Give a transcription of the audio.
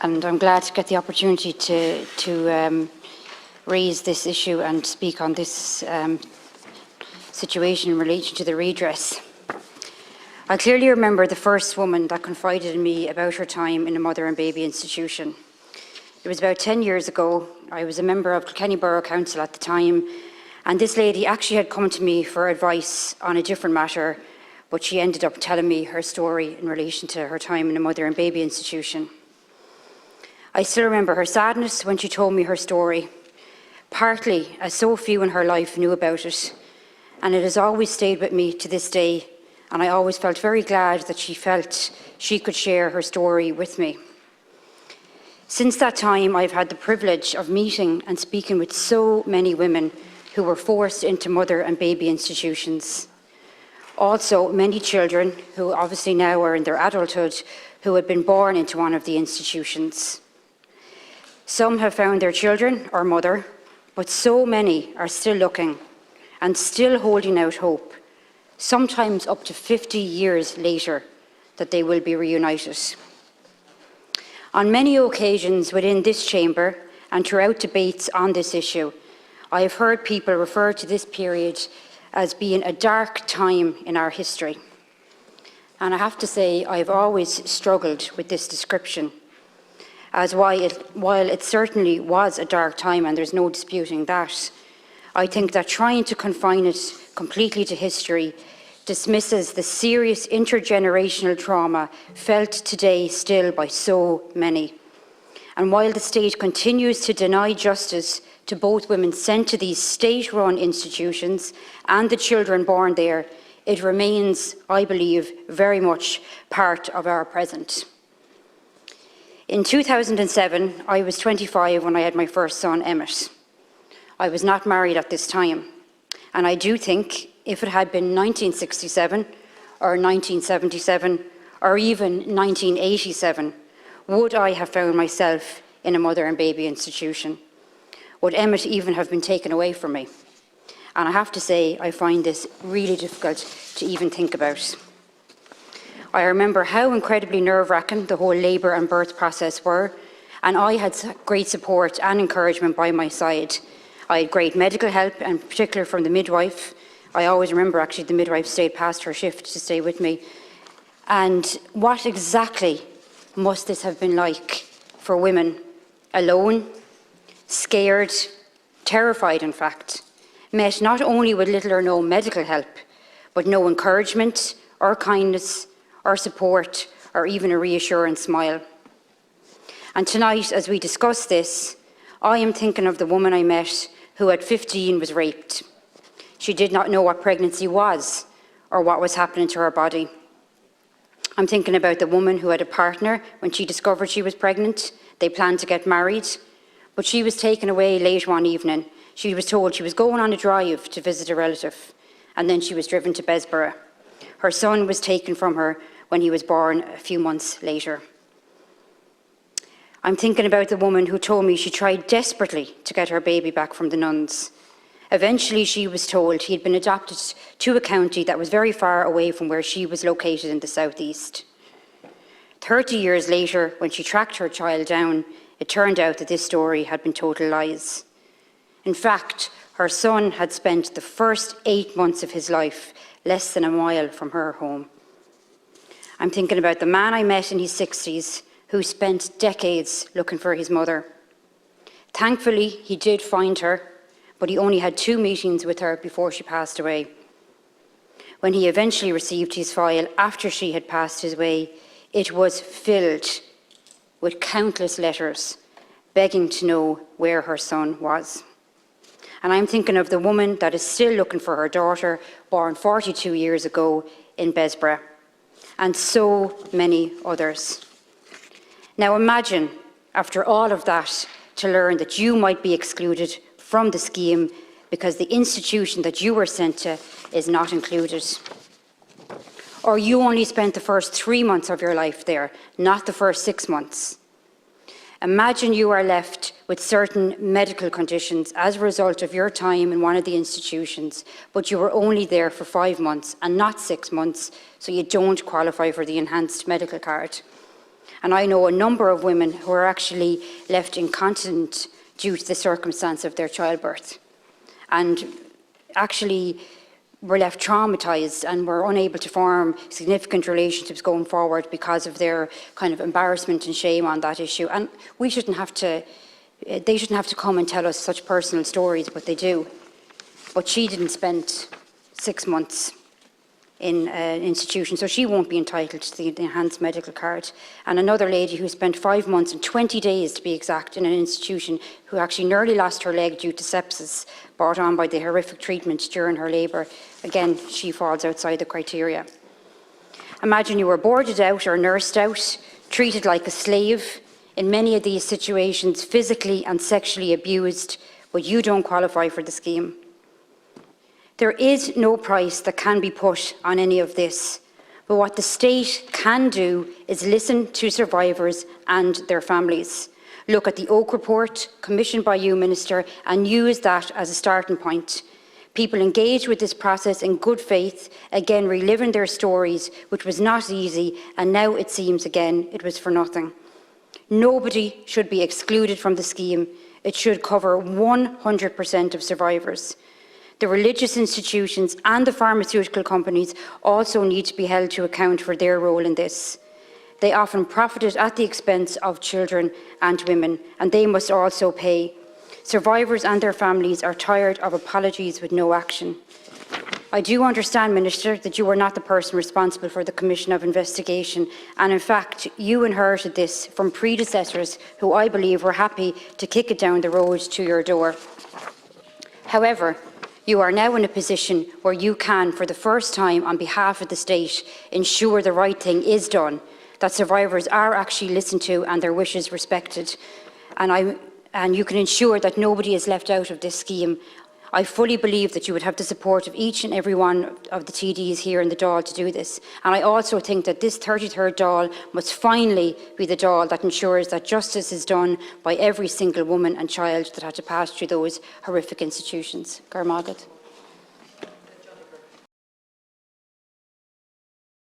and I'm glad to get the opportunity to raise this issue and speak on this situation in relation to the redress. I clearly remember the first woman that confided in me about her time in a mother and baby institution. It was about 10 years ago. I was a member of Kilkenny Borough Council at the time, and this lady actually had come to me for advice on a different matter, but she ended up telling me her story in relation to her time in a mother and baby institution. I still remember her sadness when she told me her story, partly as so few in her life knew about it, and it has always stayed with me to this day, and I always felt very glad that she felt she could share her story with me. Since that time, I've had the privilege of meeting and speaking with so many women who were forced into mother and baby institutions. Also, many children who obviously now are in their adulthood who had been born into one of the institutions. Some have found their children or mother, but so many are still looking and still holding out hope, sometimes up to 50 years later, that they will be reunited. On many occasions within this chamber and throughout debates on this issue, I have heard people refer to this period as being a dark time in our history. And I have to say, I've always struggled with this description, as while it certainly was a dark time, and there's no disputing that, I think that trying to confine it completely to history dismisses the serious intergenerational trauma felt today still by so many. And while the state continues to deny justice to both women sent to these state-run institutions and the children born there, it remains, I believe, very much part of our present. In 2007, I was 25 when I had my first son, Emmett. I was not married at this time, and I do think if it had been 1967 or 1977 or even 1987, would I have found myself in a mother and baby institution? Would Emmett even have been taken away from me? And I have to say, I find this really difficult to even think about. I remember how incredibly nerve-wracking the whole labour and birth process were, and I had great support and encouragement by my side. I had great medical help, and in particular from the midwife. I always remember actually the midwife stayed past her shift to stay with me. And what exactly must this have been like for women, alone, scared, terrified in fact, met not only with little or no medical help, but no encouragement or kindness or support or even a reassuring smile. And tonight, as we discuss this, I am thinking of the woman I met who at 15 was raped. She did not know what pregnancy was or what was happening to her body. I'm thinking about the woman who had a partner when she discovered she was pregnant. They planned to get married, but she was taken away late one evening. She was told she was going on a drive to visit a relative, and then she was driven to Bessborough. Her son was taken from her when he was born a few months later. I'm thinking about the woman who told me she tried desperately to get her baby back from the nuns. Eventually, she was told he had been adopted to a county that was very far away from where she was located in the southeast. 30 years later, when she tracked her child down, it turned out that this story had been total lies. In fact, her son had spent the first 8 months of his life less than a mile from her home. I'm thinking about the man I met in his 60s who spent decades looking for his mother. Thankfully, he did find her, but he only had 2 meetings with her before she passed away. When he eventually received his file after she had passed his way, it was filled with countless letters begging to know where her son was. And I'm thinking of the woman that is still looking for her daughter, born 42 years ago in Bessborough, and so many others. Now imagine, after all of that, to learn that you might be excluded from the scheme because the institution that you were sent to is not included. Or you only spent the first 3 months of your life there, not the first 6 months. Imagine you are left with certain medical conditions as a result of your time in one of the institutions, but you were only there for 5 months and not 6 months, so you don't qualify for the enhanced medical card. And I know a number of women who are actually left incontinent due to the circumstance of their childbirth, and actually were left traumatised and were unable to form significant relationships going forward because of their kind of embarrassment and shame on that issue. And we shouldn't have to, they shouldn't have to come and tell us such personal stories, but they do. But she didn't spend 6 months in an institution, so she won't be entitled to the enhanced medical card. And another lady who spent 5 months and 20 days, to be exact, in an institution, who actually nearly lost her leg due to sepsis brought on by the horrific treatment during her labour. Again, she falls outside the criteria. Imagine you were boarded out or nursed out, treated like a slave, in many of these situations physically and sexually abused, but you don't qualify for the scheme. There is no price that can be put on any of this, but what the state can do is listen to survivors and their families. Look at the Oak Report, commissioned by you, Minister, and use that as a starting point. People engage with this process in good faith, again reliving their stories, which was not easy, and now it seems again it was for nothing. Nobody should be excluded from the scheme. It should cover 100% of survivors. The religious institutions and the pharmaceutical companies also need to be held to account for their role in this. They often profited at the expense of children and women, and they must also pay. Survivors and their families are tired of apologies with no action. I do understand, Minister, that you were not the person responsible for the Commission of Investigation, and in fact, you inherited this from predecessors who I believe were happy to kick it down the road to your door. However, you are now in a position where you can, for the first time on behalf of the state, ensure the right thing is done, that survivors are actually listened to and their wishes respected. And you can ensure that nobody is left out of this scheme. I fully believe that you would have the support of each and every one of the TDs here in the Dáil to do this. And I also think that this 33rd Dáil must finally be the Dáil that ensures that justice is done by every single woman and child that had to pass through those horrific institutions. Gar Magat.